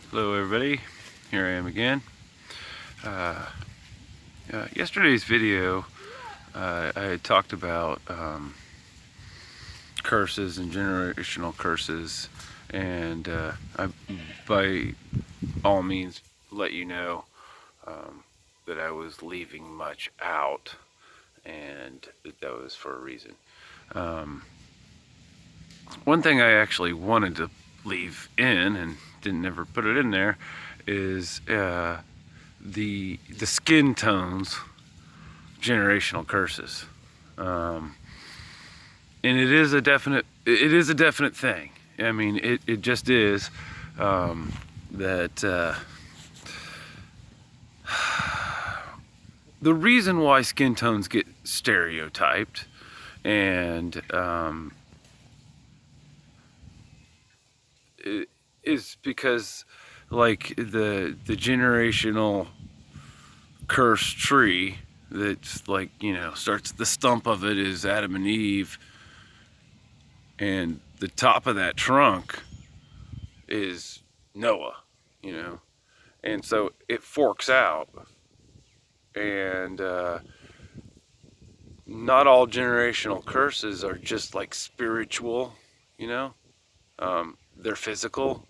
Hello everybody, here I am again. Yesterday's video I had talked about curses and generational curses, and I by all means let you know that I was leaving much out, and that was for a reason. One thing I actually wanted to leave in and didn't ever put it in there is the skin tones generational curses, and it is a definite thing. I mean, it just is that the reason why skin tones get stereotyped and is because, like, the generational curse tree that's, like, starts, the stump of it is Adam and Eve, and the top of that trunk is Noah, and so it forks out, and not all generational curses are just like spiritual, they're physical,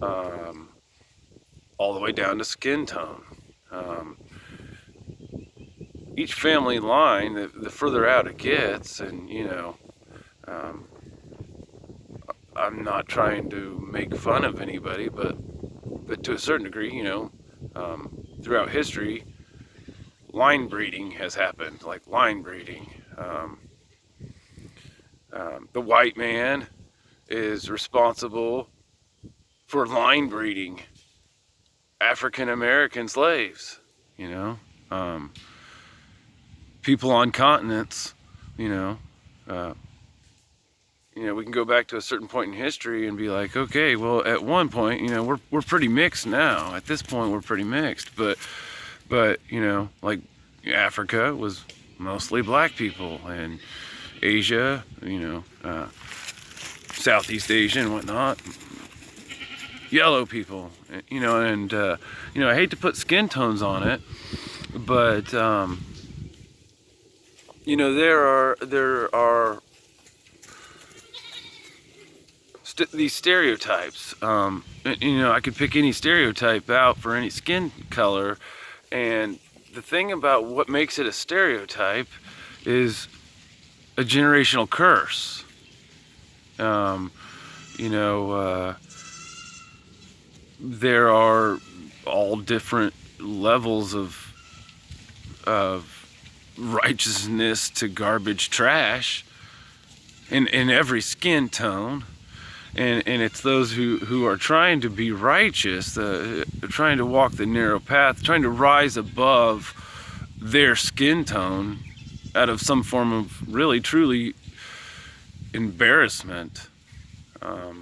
all the way down to skin tone. Each family line, the further out it gets, and I'm not trying to make fun of anybody, but to a certain degree, throughout history, line breeding has happened, like line breeding. The white man is responsible for line breeding African American slaves, people on continents, we can go back to a certain point in history and be like, okay, well, at one point, we're pretty mixed now. At this point, we're pretty mixed, but like Africa was mostly black people, and Asia, Southeast Asia and whatnot, yellow people, and I hate to put skin tones on it, but there are these stereotypes. I could pick any stereotype out for any skin color, and the thing about what makes it a stereotype is a generational curse. There are all different levels of righteousness to garbage trash in every skin tone, and it's those who are trying to be righteous, trying to walk the narrow path, trying to rise above their skin tone out of some form of really truly embarrassment. I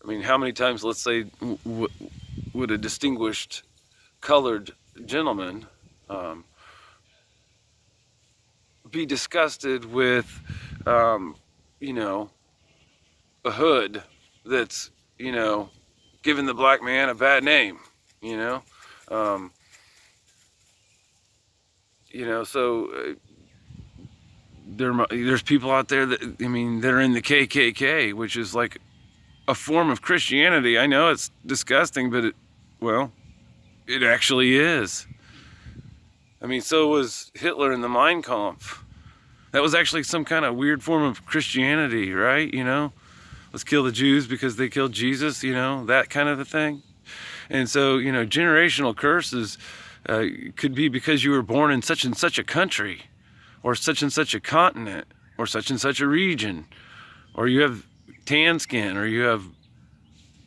mean, how many times, let's say, would a distinguished colored gentleman be disgusted with, a hood that's, giving the black man a bad name, so there's people out there that, they're in the KKK, which is like a form of Christianity. I know it's disgusting, but it actually is. So was Hitler in the Mein Kampf. That was actually some kind of weird form of Christianity, right? Let's kill the Jews because they killed Jesus, that kind of a thing. And so, generational curses could be because you were born in such and such a country, or such and such a continent, or such and such a region, or you have tan skin, or you have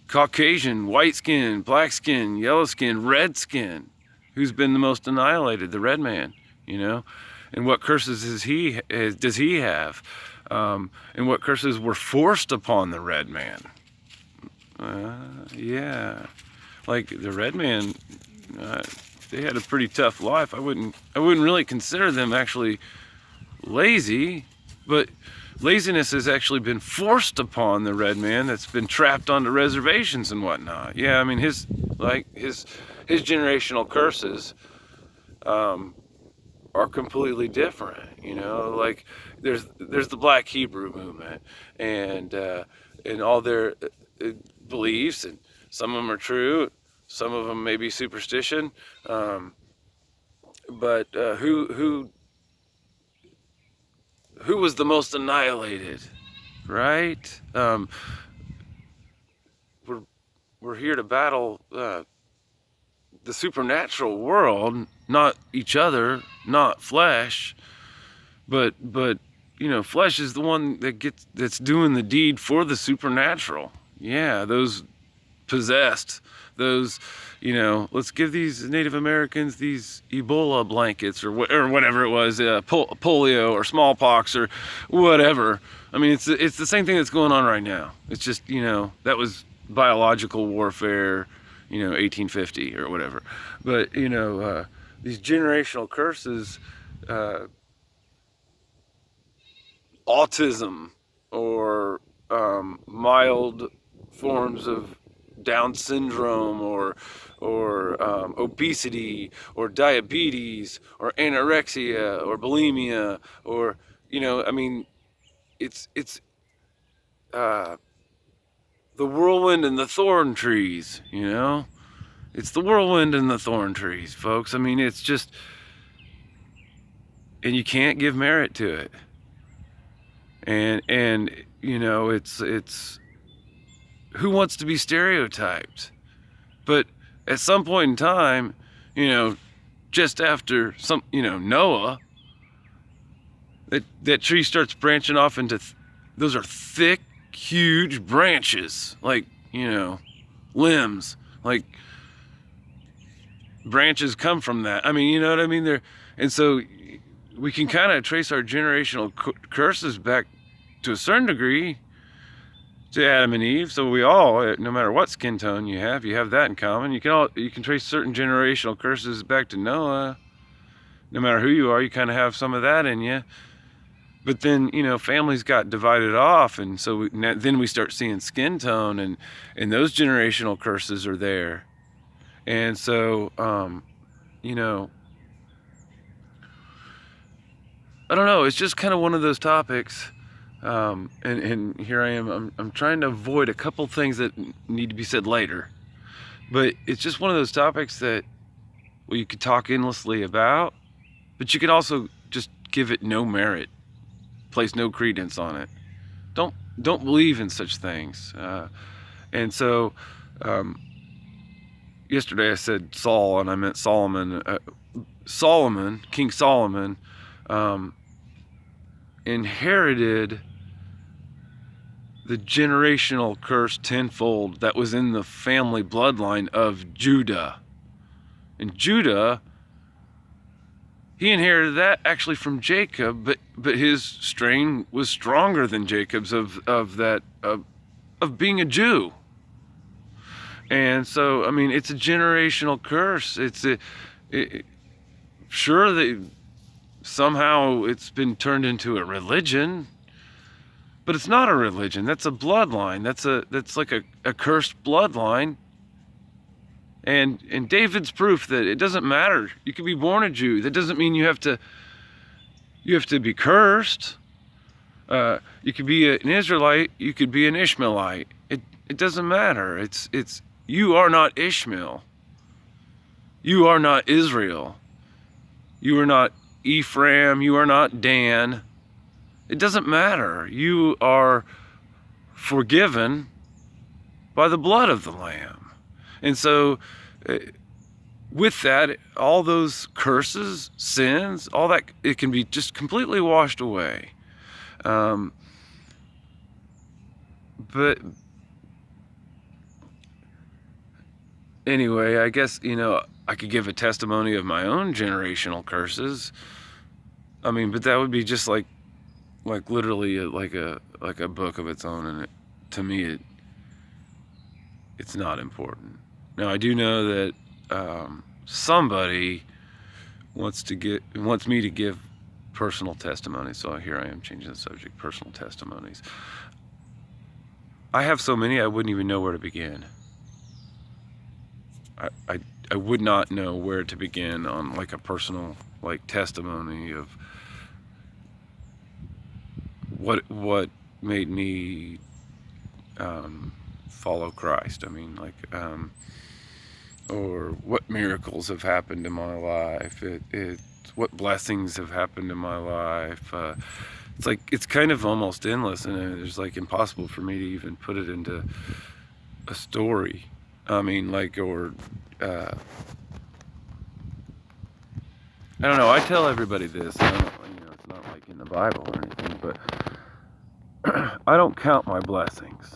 Caucasian, white skin, black skin, yellow skin, red skin. Who's been the most annihilated? The red man, And what curses does he have? And what curses were forced upon the red man? Yeah, like the red man, they had a pretty tough life. I wouldn't really consider them actually lazy, but laziness has actually been forced upon the red man that's been trapped onto reservations and whatnot. Yeah, I mean his generational curses are completely different. You know, like there's the Black Hebrew movement and all their beliefs, and some of them are true, some of them may be superstition, but who was the most annihilated, right? We're here to battle the supernatural world, not each other, not flesh, but you know, flesh is the one that's doing the deed for the supernatural. Yeah, those possessed, those, you know, let's give these Native Americans these Ebola blankets or whatever it was, polio or smallpox or whatever. I mean, it's the same thing that's going on right now. It's just, you know, that was biological warfare, you know, 1850 or whatever. But, you know, these generational curses, autism or mild forms of Down syndrome or obesity or diabetes or anorexia or bulimia, or, you know, I mean, it's the whirlwind and the thorn trees, you know? It's the whirlwind and the thorn trees, folks. I mean, it's just, and you can't give merit to it. And you know, it's who wants to be stereotyped? But at some point in time, you know, just after Noah, that tree starts branching off into those are thick, huge branches, like, you know, limbs, like branches come from that. I mean, you know what I mean? And so we can kind of trace our generational curses back to a certain degree to Adam and Eve. So we all, no matter what skin tone you have that in common. You can trace certain generational curses back to Noah. No matter who you are, you kind of have some of that in you. But then, you know, families got divided off, and so then we start seeing skin tone, and those generational curses are there. And so, you know, I don't know. It's just kind of one of those topics. And here I am. I'm trying to avoid a couple things that need to be said later. But it's just one of those topics that, well, you could talk endlessly about, but you could also just give it no merit, place no credence on it. Don't believe in such things. And so, yesterday I said Saul, and I meant Solomon. King Solomon, inherited the generational curse tenfold that was in the family bloodline of Judah. And Judah, he inherited that actually from Jacob, but his strain was stronger than Jacob's of being a Jew. And so, I mean, it's a generational curse. Sure that somehow it's been turned into a religion, but it's not a religion. That's a bloodline. That's like a cursed bloodline. And David's proof that it doesn't matter. You could be born a Jew. That doesn't mean you have to be cursed. You could be an Israelite. You could be an Ishmaelite. It doesn't matter. It's you are not Ishmael. You are not Israel. You are not Ephraim. You are not Dan. It doesn't matter. You are forgiven by the blood of the Lamb. And so, with that, all those curses, sins, all that, it can be just completely washed away. But anyway, I guess, you know, I could give a testimony of my own generational curses. I mean, but that would be just like literally like a book of its own, and to me it's not important. Now I do know that somebody wants me to give personal testimonies. So here I am changing the subject, personal testimonies. I have so many I wouldn't even know where to begin. I would not know where to begin on like a personal like testimony of what made me follow Christ. I mean, like, or what miracles have happened in my life. What blessings have happened in my life. It's like, it's kind of almost endless, and it's like impossible for me to even put it into a story. I mean, like, or I don't know. I tell everybody this. I don't, it's not like in the Bible or anything, but I don't count my blessings.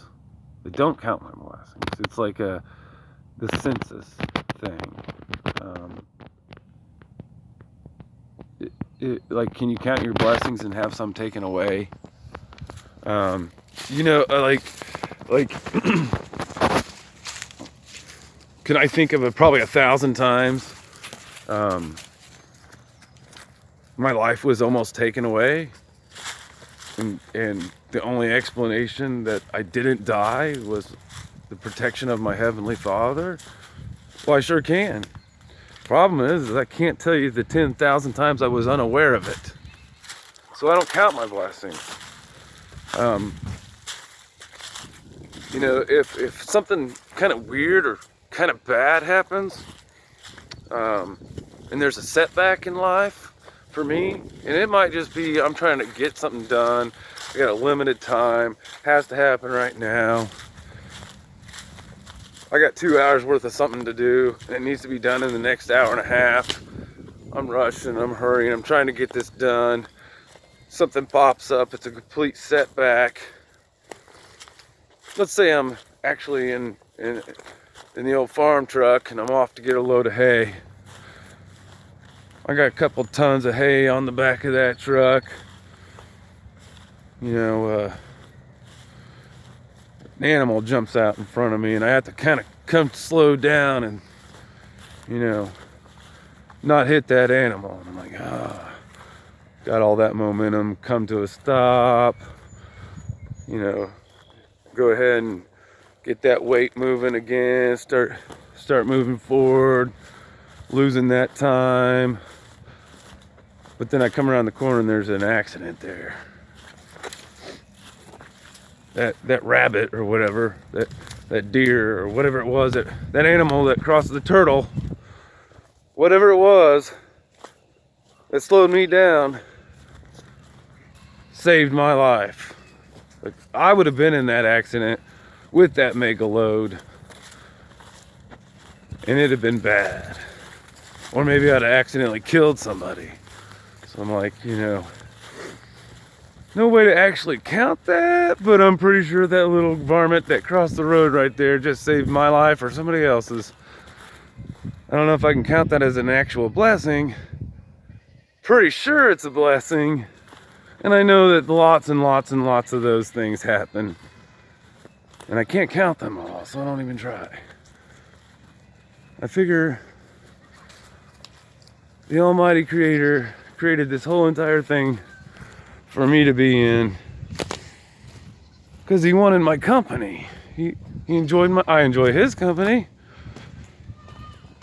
I don't count my blessings. It's like the census thing. Like, can you count your blessings and have some taken away? Like, can I think of it probably 1,000 times? My life was almost taken away, and the only explanation that I didn't die was the protection of my Heavenly Father. Well, I sure can. Problem is I can't tell you the 10,000 times I was unaware of it. So I don't count my blessings. If something kind of weird or kind of bad happens, and there's a setback in life for me, and it might just be I'm trying to get something done, I got a limited time, has to happen right now, I got 2 hours worth of something to do, and it needs to be done in the next hour and a half. I'm rushing, I'm hurrying, I'm trying to get this done. Something pops up, it's a complete setback. Let's say I'm actually in the old farm truck, and I'm off to get a load of hay. I got a couple tons of hay on the back of that truck. An animal jumps out in front of me, and I have to kind of come slow down and, not hit that animal. And I'm like, got all that momentum, come to a stop, go ahead and get that weight moving again, start moving forward, losing that time. But then I come around the corner and there's an accident there. That rabbit or whatever, that deer or whatever it was, that animal that crossed the turtle, whatever it was that slowed me down, saved my life. Like, I would have been in that accident with that mega load, and it'd have been bad. Or maybe I'd have accidentally killed somebody. So I'm like, no way to actually count that, but I'm pretty sure that little varmint that crossed the road right there just saved my life or somebody else's. I don't know if I can count that as an actual blessing. Pretty sure it's a blessing. And I know that lots and lots and lots of those things happen. And I can't count them all, so I don't even try. I figure the Almighty Creator created this whole entire thing for me to be in because He wanted my company. He enjoyed I enjoy His company.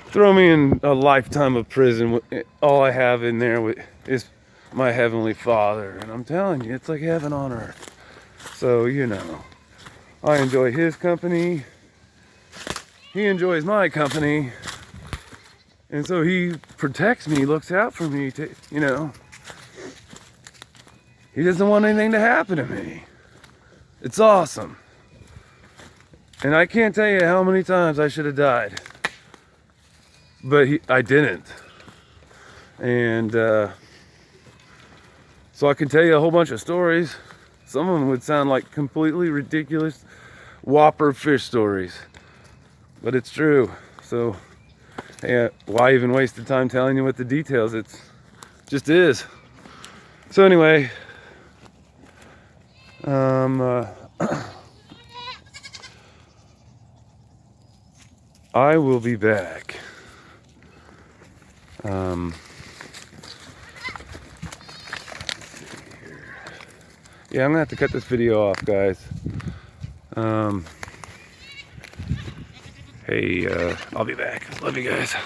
Throw me in a lifetime of prison, all I have in there is my Heavenly Father, and I'm telling you, it's like heaven on earth. So I enjoy His company, He enjoys my company, and so He protects me, looks out for me to, He doesn't want anything to happen to me. It's awesome. And I can't tell you how many times I should have died. But I didn't. And so I can tell you a whole bunch of stories. Some of them would sound like completely ridiculous whopper fish stories. But it's true. So why even waste the time telling you what the details? It's just is. So anyway, I will be back. Yeah, I'm gonna have to cut this video off, guys. Hey, I'll be back. Love you guys.